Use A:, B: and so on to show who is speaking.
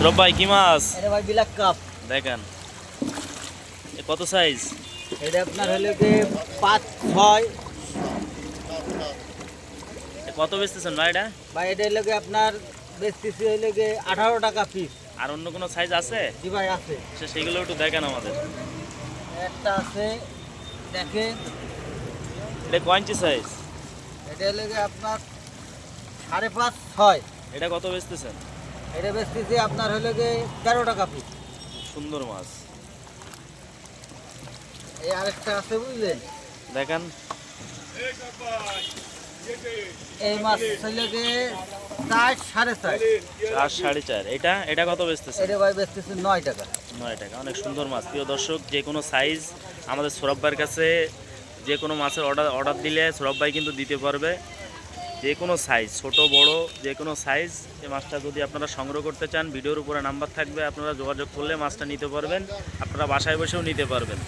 A: সৌরভ ভাই কি মাছ?
B: এটা ভাই বিলাক কাপ।
A: দেখেন কত সাইজ?
B: এটা আপনার হলো কি 5-6।
A: কত বেচতেছেন ভাই এটা?
B: ভাই এটা হলো কি আপনার বেচতেছি হলো কি 18 টাকা পিস।
A: আর অন্য কোনো সাইজ আছে?
B: জি ভাই আছে।
A: সেগুলো একটু দেখেন আমাদের।
B: একটা আছে দেখেন।
A: এটা কয় ইঞ্চি সাইজ?
B: এটা হলো কি আপনার 5.5-6।
A: এটা কত বেচতেছেন?
B: এটা বেচতেছি আপনার হলো কি 13 টাকা পিস।
A: সুন্দর মাছ।
B: এই আরেকটা আছে বুঝলেন,
A: দেখেন
B: এই মাছ হলো কি 4-4.5।
A: 4.5.5। এটা কত বেচতেছেন?
B: এটা ভাই বেচতেছি 9 টাকা।
A: 9 টাকা। অনেক সুন্দর মাছ। প্রিয় দর্শক, যে কোনো সাইজ আমাদের সৌরভ ভাইয়ের কাছে যে কোনো মাছের অর্ডার দিলে সৌরভ ভাই কিন্তু দিতে পারবে। যে কোনো সাইজ, ছোট বড় যে কোনো সাইজ। এই মাছটা যদি আপনারা সংগ্রহ করতে চান, ভিডিওর উপরে নাম্বার থাকবে, আপনারা যোগাযোগ করলে মাছটা নিতে পারবেন। আপনারা বাসায় বসেও নিতে পারবেন।